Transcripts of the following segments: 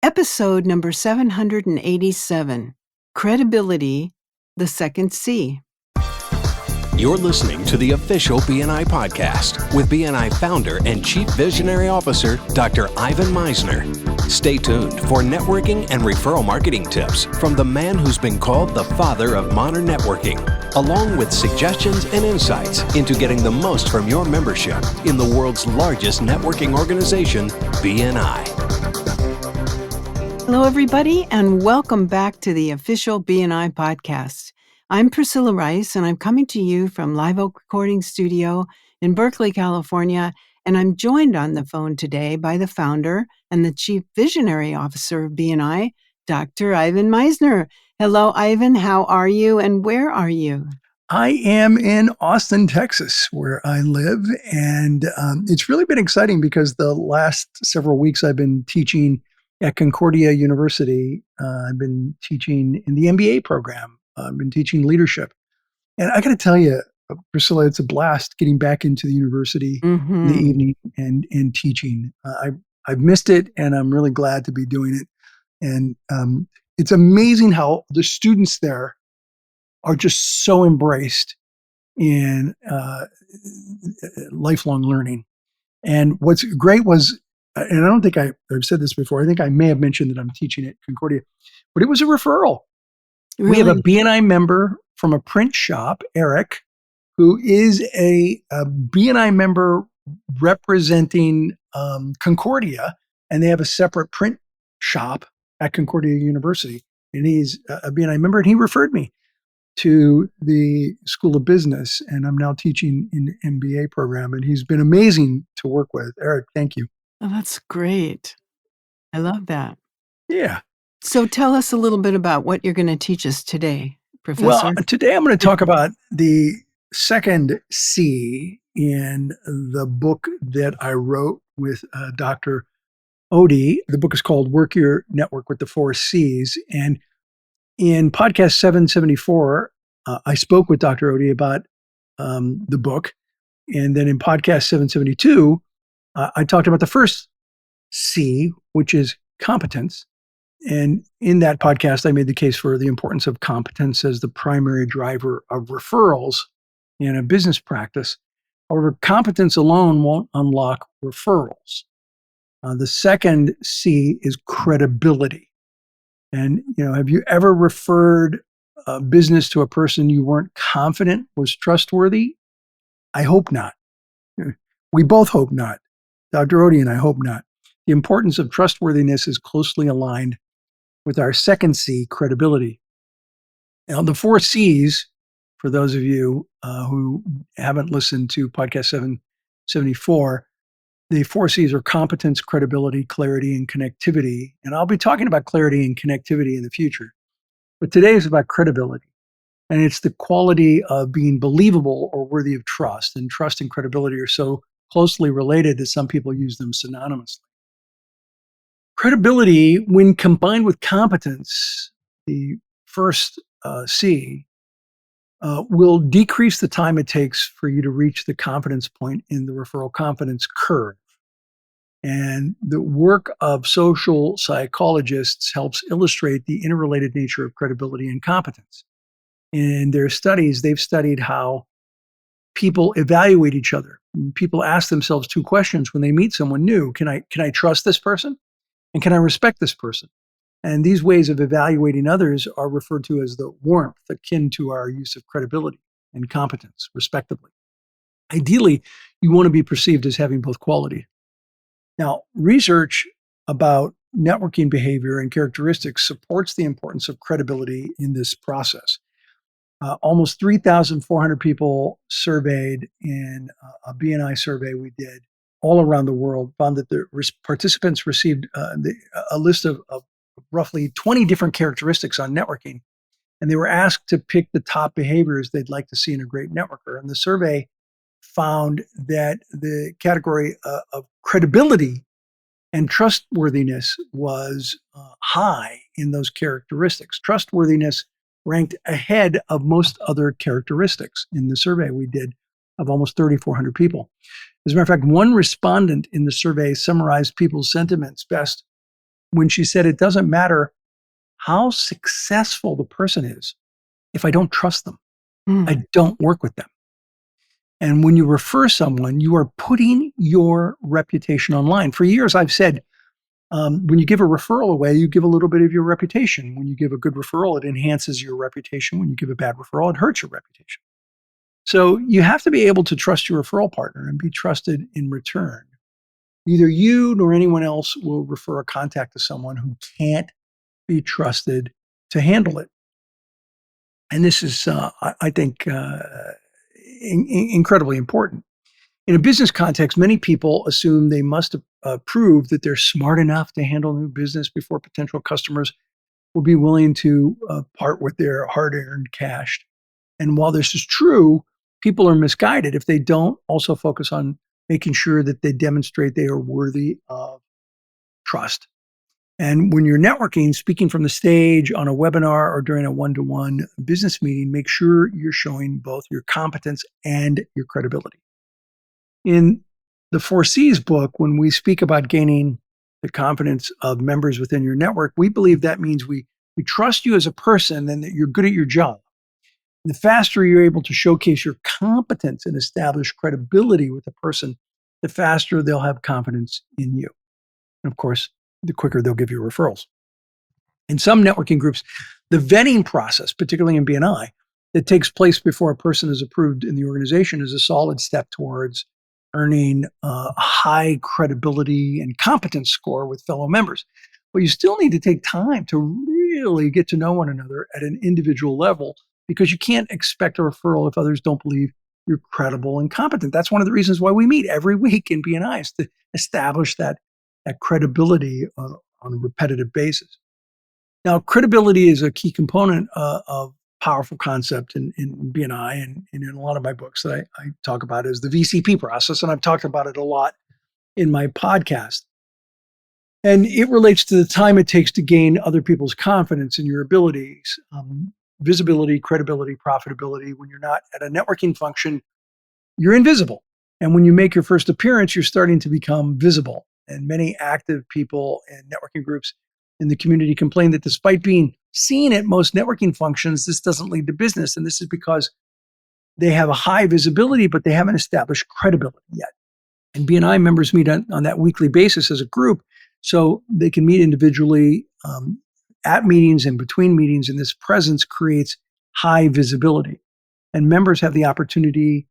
Episode number 787, Credibility, the Second C. You're listening to the official BNI podcast with BNI founder and Chief Visionary Officer, Dr. Ivan Misner. Stay tuned for networking and referral marketing tips from the man who's been called the father of modern networking, along with suggestions and insights into getting the most from your membership in the world's largest networking organization, BNI. Hello, everybody, and welcome back to the official BNI podcast. I'm Priscilla Rice, and I'm coming to you from Live Oak Recording Studio in Berkeley, California, and I'm joined on the phone today by the founder and the Chief Visionary Officer of BNI, Dr. Ivan Misner. Hello, Ivan. How are you, and where are you? I am in Austin, Texas, where I live, and it's really been exciting because the last several weeks I've been teaching at Concordia University. I've been teaching in the MBA program. I've been teaching leadership. And I got to tell you, Priscilla, it's a blast getting back into the university in the evening and teaching. I've missed it, and I'm really glad to be doing it. And it's amazing how the students there are just so embraced in lifelong learning. And what's great was, and I don't think I've said this before, I think I may have mentioned that I'm teaching at Concordia, but it was a referral. Really? We have a BNI member from a print shop, Eric, who is a BNI member representing Concordia, and they have a separate print shop at Concordia University. And he's a BNI member, and he referred me to the School of Business, and I'm now teaching in the MBA program, and he's been amazing to work with. Eric, thank you. Oh, that's great. I love that. Yeah. So tell us a little bit about what you're going to teach us today, Professor. Well, today I'm going to talk about the second C in the book that I wrote with Dr. Odie. The book is called Work Your Network with the 4 C's. And in podcast 774, I spoke with Dr. Odie about the book. And then in podcast 772, I talked about the first C, which is competence. And in that podcast, I made the case for the importance of competence as the primary driver of referrals in a business practice. However, competence alone won't unlock referrals. The second C is credibility. And, have you ever referred a business to a person you weren't confident was trustworthy? I hope not. We both hope not. Dr. Odie and I hope not. The importance of trustworthiness is closely aligned with our second C, credibility. Now, the 4 C's, for those of you who haven't listened to podcast 774, the 4 C's are competence, credibility, clarity, and connectivity. And I'll be talking about clarity and connectivity in the future. But today is about credibility. And it's the quality of being believable or worthy of trust. And trust and credibility are so closely related that some people use them synonymously. Credibility, when combined with competence, the first C, will decrease the time it takes for you to reach the confidence point in the referral confidence curve. And the work of social psychologists helps illustrate the interrelated nature of credibility and competence. In their studies, they've studied how people evaluate each other. People ask themselves 2 questions when they meet someone new. Can I trust this person? And can I respect this person? And these ways of evaluating others are referred to as the warmth, akin to our use of credibility and competence, respectively. Ideally, you want to be perceived as having both quality. Now, research about networking behavior and characteristics supports the importance of credibility in this process. Almost 3,400 people surveyed in a BNI survey we did all around the world found that the participants received a list of roughly 20 different characteristics on networking. And they were asked to pick the top behaviors they'd like to see in a great networker. And the survey found that the category of credibility and trustworthiness was high in those characteristics. Trustworthiness ranked ahead of most other characteristics in the survey we did of almost 3,400 people. As a matter of fact, one respondent in the survey summarized people's sentiments best when she said, it doesn't matter how successful the person is. If I don't trust them, I don't work with them. And when you refer someone, you are putting your reputation online. For years, I've said, when you give a referral away, you give a little bit of your reputation. When you give a good referral, it enhances your reputation. When you give a bad referral, it hurts your reputation. So you have to be able to trust your referral partner and be trusted in return. Neither you nor anyone else will refer a contact to someone who can't be trusted to handle it. And this is, I think, incredibly important. In a business context, many people assume they must prove that they're smart enough to handle new business before potential customers will be willing to part with their hard-earned cash. And while this is true, people are misguided if they don't also focus on making sure that they demonstrate they are worthy of trust. And when you're networking, speaking from the stage, on a webinar, or during a one-to-one business meeting, make sure you're showing both your competence and your credibility. In the 4Cs book, when we speak about gaining the confidence of members within your network, we believe that means we trust you as a person and that you're good at your job. The faster you're able to showcase your competence and establish credibility with a person, the faster they'll have confidence in you. And of course, the quicker they'll give you referrals. In some networking groups, the vetting process, particularly in BNI, that takes place before a person is approved in the organization is a solid step towards earning a high credibility and competence score with fellow members. But you still need to take time to really get to know one another at an individual level, because you can't expect a referral if others don't believe you're credible and competent. That's one of the reasons why we meet every week in BNI, is to establish that credibility on a repetitive basis. Now, credibility is a key component of powerful concept in BNI, and in a lot of my books that I talk about is the VCP process, and I've talked about it a lot in my podcast. And it relates to the time it takes to gain other people's confidence in your abilities, visibility, credibility, profitability. When you're not at a networking function, you're invisible. And when you make your first appearance, you're starting to become visible. And many active people in networking groups in the community complain that despite being seen at most networking functions, this doesn't lead to business. And this is because they have a high visibility, but they haven't established credibility yet. And BNI members meet on that weekly basis as a group, so they can meet individually at meetings and between meetings, and this presence creates high visibility. And members have the opportunity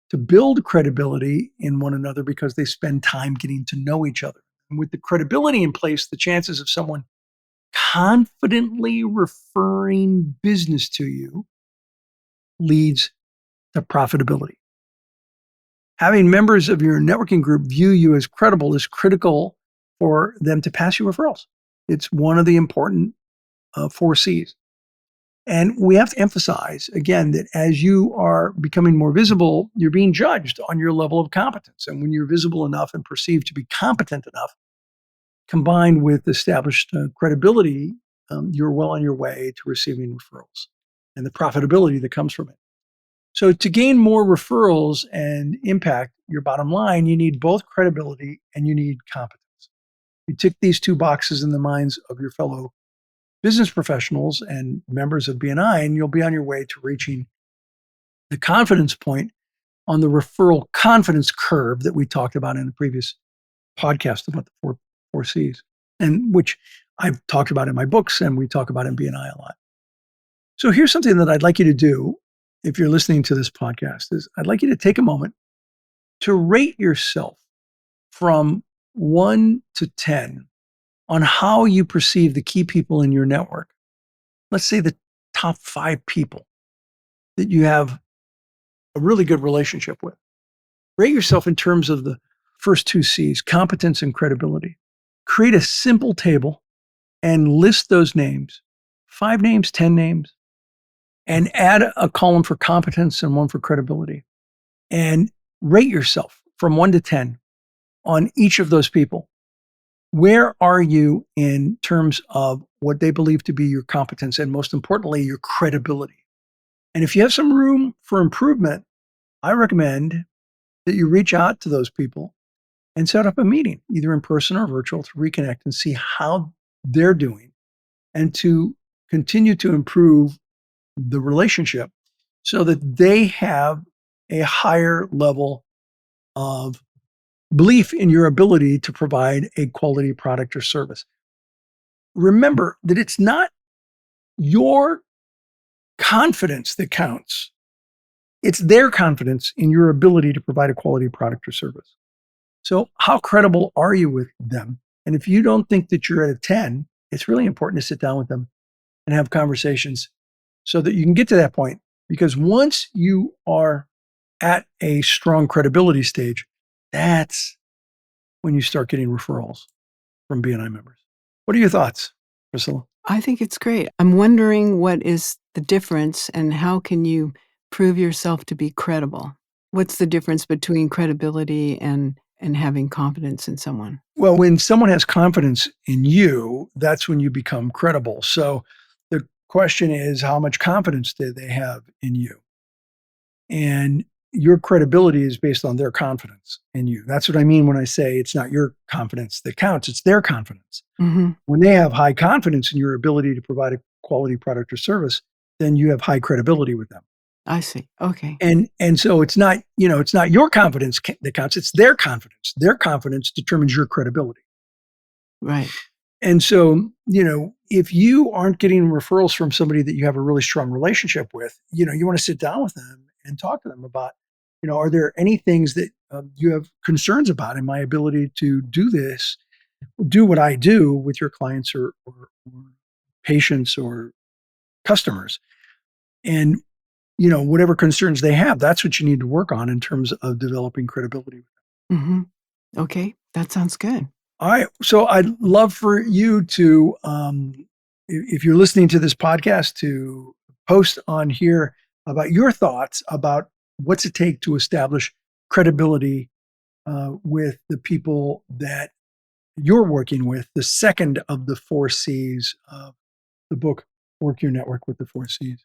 to build credibility in one another because they spend time getting to know each other. And with the credibility in place, the chances of someone confidently referring business to you leads to profitability. Having members of your networking group view you as credible is critical for them to pass you referrals. It's one of the important 4Cs. And we have to emphasize, again, that as you are becoming more visible, you're being judged on your level of competence. And when you're visible enough and perceived to be competent enough, combined with established credibility, you're well on your way to receiving referrals and the profitability that comes from it. So to gain more referrals and impact your bottom line, you need both credibility and you need competence. You tick these two boxes in the minds of your fellow business professionals and members of BNI, and you'll be on your way to reaching the confidence point on the referral confidence curve that we talked about in the previous podcast about the four C's, and which I've talked about in my books and we talk about in BNI a lot. So here's something that I'd like you to do if you're listening to this podcast is I'd like you to take a moment to rate yourself from 1 to 10 on how you perceive the key people in your network. Let's say the top 5 people that you have a really good relationship with. Rate yourself in terms of the first 2 C's, competence and credibility. Create a simple table and list those names, 5 names, 10 names, and add a column for competence and one for credibility. And rate yourself from 1 to 10 on each of those people. Where are you in terms of what they believe to be your competence and, most importantly, your credibility? And if you have some room for improvement, I recommend that you reach out to those people and set up a meeting, either in person or virtual, to reconnect and see how they're doing and to continue to improve the relationship so that they have a higher level of belief in your ability to provide a quality product or service. Remember that it's not your confidence that counts. It's their confidence in your ability to provide a quality product or service. So, how credible are you with them? And if you don't think that you're at a 10, it's really important to sit down with them and have conversations so that you can get to that point. Because once you are at a strong credibility stage, that's when you start getting referrals from BNI members. What are your thoughts, Priscilla? I think it's great. I'm wondering what is the difference and how can you prove yourself to be credible? What's the difference between credibility and having confidence in someone? Well, when someone has confidence in you, that's when you become credible. So the question is, how much confidence do they have in you? And your credibility is based on their confidence in you. That's what I mean when I say it's not your confidence that counts, it's their confidence. Mhm. When they have high confidence in your ability to provide a quality product or service, then you have high credibility with them. I see. Okay. And so it's not, it's not your confidence that counts, it's their confidence. Their confidence determines your credibility. Right. And so, if you aren't getting referrals from somebody that you have a really strong relationship with, you want to sit down with them and talk to them about, are there any things that you have concerns about in my ability to do this, do what I do with your clients or patients or customers? And, whatever concerns they have, that's what you need to work on in terms of developing credibility. Mhm. Okay. That sounds good. All right. So I'd love for you to, if you're listening to this podcast, to post on here about your thoughts about what's it take to establish credibility with the people that you're working with, the second of the 4 C's of the book, Work Your Network with the 4 C's.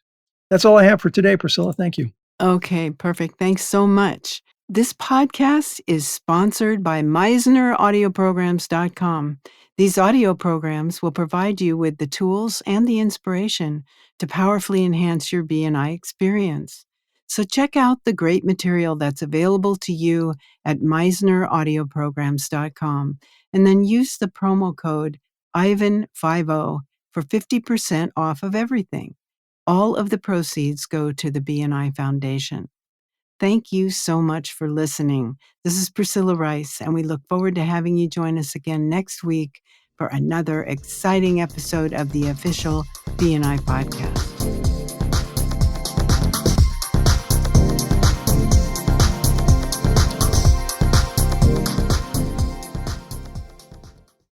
That's all I have for today, Priscilla. Thank you. Okay, perfect. Thanks so much. This podcast is sponsored by MeisnerAudioprograms.com. These audio programs will provide you with the tools and the inspiration to powerfully enhance your BNI experience. So check out the great material that's available to you at MeisnerAudioprograms.com and then use the promo code IVAN50 for 50% off of everything. All of the proceeds go to the BNI Foundation. Thank you so much for listening. This is Priscilla Rice, and we look forward to having you join us again next week for another exciting episode of the official BNI podcast.